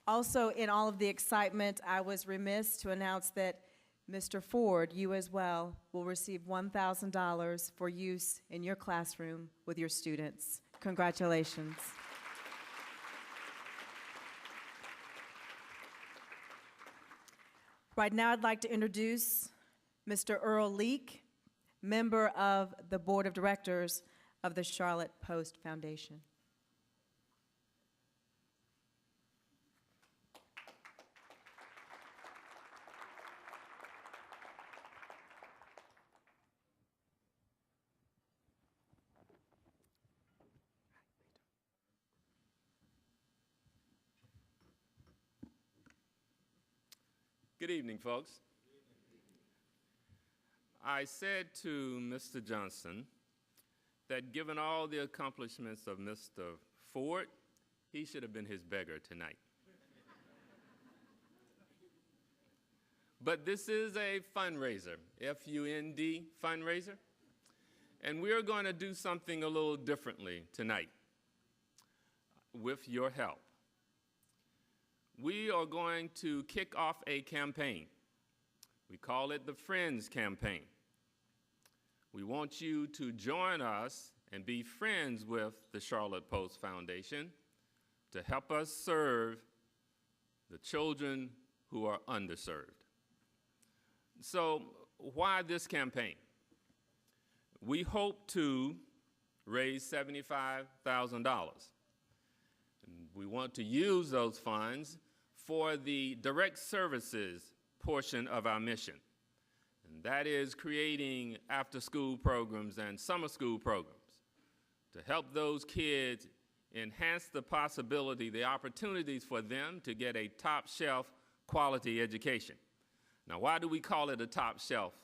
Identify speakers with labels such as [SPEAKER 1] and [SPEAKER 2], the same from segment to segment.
[SPEAKER 1] Also, in all of the excitement, I was remiss to announce that Mr. Ford, you as well, will receive $1,000 for use in your classroom with your students. Congratulations. Right now, I'd like to introduce Mr. Earl Leak, member of the Board of Directors of the Charlotte Post Foundation.
[SPEAKER 2] Good evening, folks. I said to Mr. Johnson that given all the accomplishments of Mr. Ford, he should have been his beggar tonight. But this is a fundraiser, F-U-N-D, fundraiser, and we're going to do something a little differently tonight with your help. We are going to kick off a campaign. We call it the Friends Campaign. We want you to join us and be friends with the Charlotte Post Foundation to help us serve the children who are underserved. So why this campaign? We hope to raise $75,000. We want to use those funds for the direct services portion of our mission. And that is creating after-school programs and summer school programs to help those kids enhance the possibility, the opportunities for them to get a top-shelf quality education. Now, why do we call it a top-shelf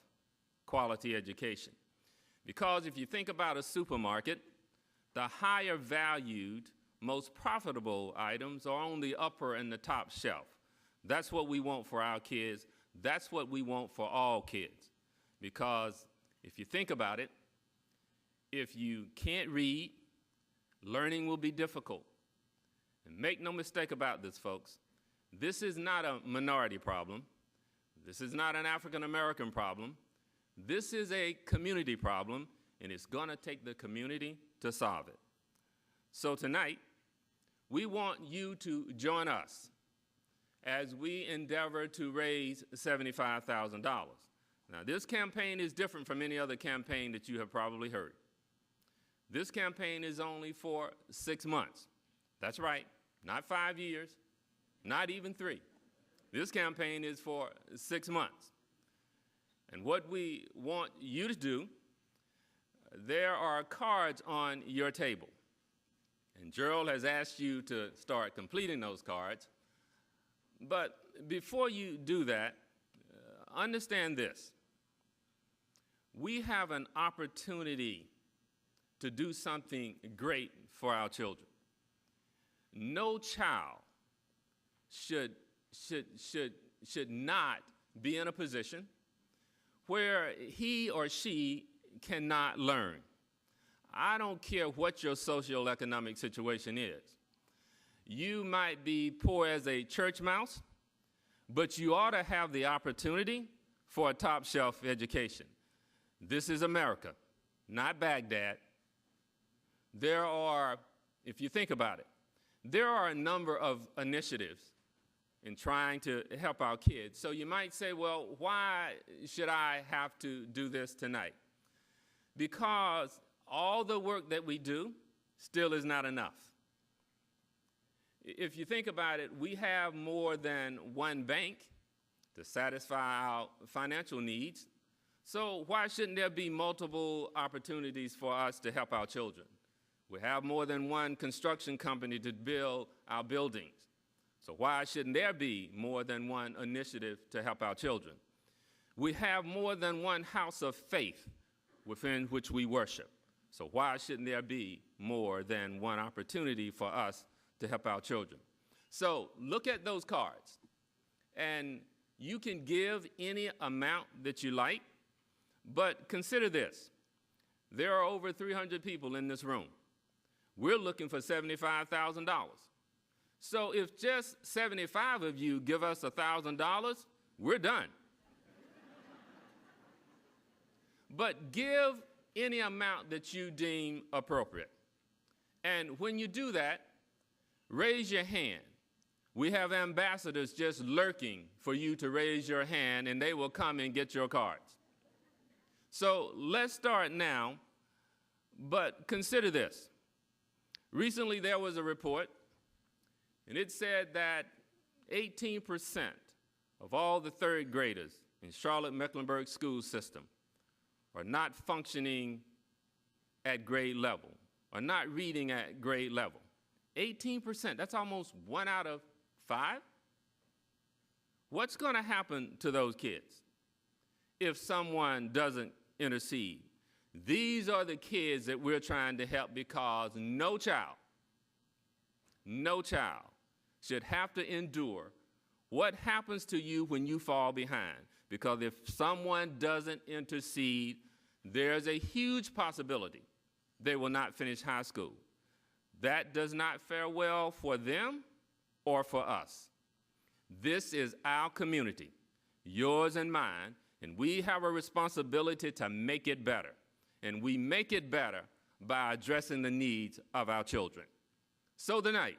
[SPEAKER 2] quality education? Because if you think about a supermarket, the higher valued, most profitable items are on the upper and the top shelf. That's what we want for our kids. That's what we want for all kids. Because if you think about it, if you can't read, learning will be difficult. And make no mistake about this, folks. This is not a minority problem. This is not an African American problem. This is a community problem, and it's going to take the community to solve it. So tonight, we want you to join us as we endeavor to raise $75,000. Now, this campaign is different from any other campaign that you have probably heard. This campaign is only for 6 months. That's right, not 5 years, not even 3. This campaign is for 6 months. And what we want you to do, there are cards on your table. And Gerald has asked you to start completing those cards. But before you do that, understand this. We have an opportunity to do something great for our children. No child should not be in a position where he or she cannot learn. I don't care what your socioeconomic situation is. You might be poor as a church mouse, but you ought to have the opportunity for a top-shelf education. This is America, not Baghdad. There are, if you think about it, there are a number of initiatives in trying to help our kids. So you might say, well, why should I have to do this tonight? Because all the work that we do still is not enough. If you think about it, we have more than one bank to satisfy our financial needs. So why shouldn't there be multiple opportunities for us to help our children? We have more than one construction company to build our buildings. So why shouldn't there be more than one initiative to help our children? We have more than one house of faith within which we worship. So why shouldn't there be more than one opportunity for us to help our children? So look at those cards, and you can give any amount that you like, but consider this. There are over 300 people in this room. We're looking for $75,000. So if just 75 of you give us $1,000, we're done. But give any amount that you deem appropriate. And when you do that, raise your hand. We have ambassadors just lurking for you to raise your hand, and they will come and get your cards. So let's start now, but consider this. Recently, there was a report, and it said that 18% of all the third graders in Charlotte-Mecklenburg school system are not functioning at grade level, are not reading at grade level. 18%, that's almost 1 out of 5. What's going to happen to those kids if someone doesn't intercede? These are the kids that we're trying to help, because no child should have to endure what happens to you when you fall behind. Because if someone doesn't intercede, there's a huge possibility they will not finish high school. That does not fare well for them or for us. This is our community, yours and mine, and we have a responsibility to make it better. And we make it better by addressing the needs of our children. So tonight,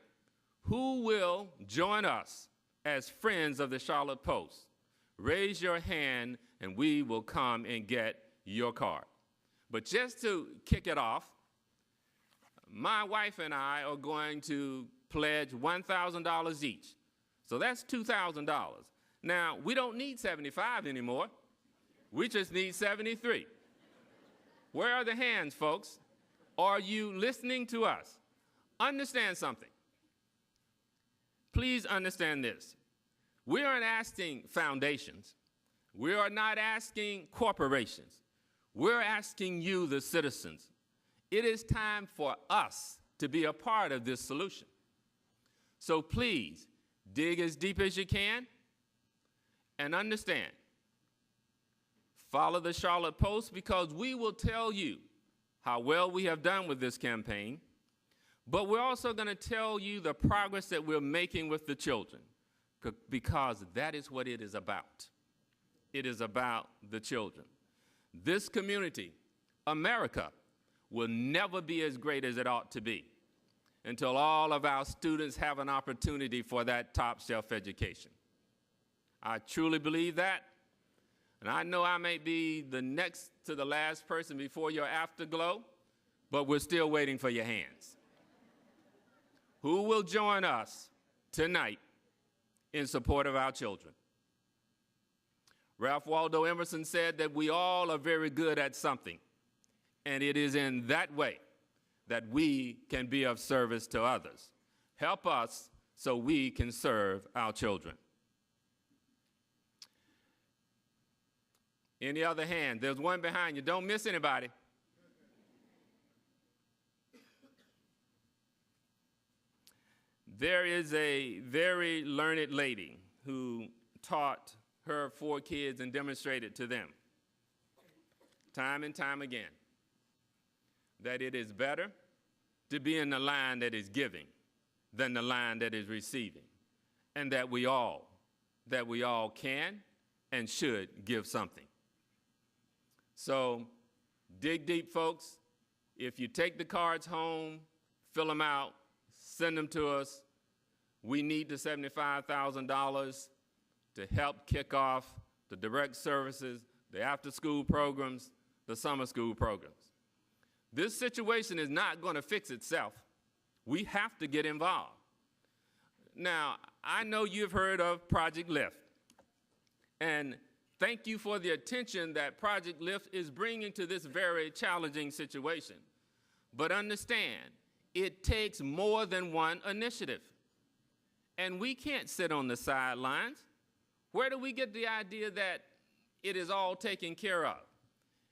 [SPEAKER 2] who will join us as friends of the Charlotte Post? Raise your hand and we will come and get your card. But just to kick it off, my wife and I are going to pledge $1,000 each. So that's $2,000. Now, we don't need 75 anymore. We just need 73. Where are the hands, folks? Are you listening to us? Understand something. Please understand this. We aren't asking foundations. We are not asking corporations. We're asking you, the citizens. It is time for us to be a part of this solution. So please, dig as deep as you can and understand. Follow the Charlotte Post, because we will tell you how well we have done with this campaign, but we're also going to tell you the progress that we're making with the children, because that is what it is about. It is about the children. This community, America, will never be as great as it ought to be until all of our students have an opportunity for that top shelf education. I truly believe that. And I know I may be the next to the last person before your afterglow, but we're still waiting for your hands. Who will join us tonight in support of our children? Ralph Waldo Emerson said that we all are very good at something, and it is in that way that we can be of service to others. Help us so we can serve our children. Any other hand? There's one behind you. Don't miss anybody. There is a very learned lady who taught her 4 kids and demonstrated to them time and time again that it is better to be in the line that is giving than the line that is receiving, and that we all can and should give something. So dig deep, folks. If you take the cards home, fill them out, send them to us. We need the $75,000 to help kick off the direct services, the after-school programs, the summer school programs. This situation is not going to fix itself. We have to get involved. Now, I know you've heard of Project Lift, and thank you for the attention that Project Lift is bringing to this very challenging situation. But understand, it takes more than one initiative. And we can't sit on the sidelines. Where do we get the idea that it is all taken care of?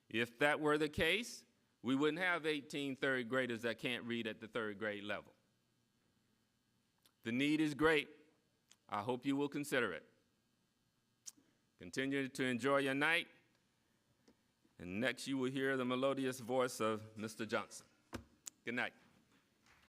[SPEAKER 2] If that were the case, we wouldn't have 18 third graders that can't read at the 3rd grade level. The need is great. I hope you will consider it. Continue to enjoy your night. And next you will hear the melodious voice of Mr. Johnson. Good night.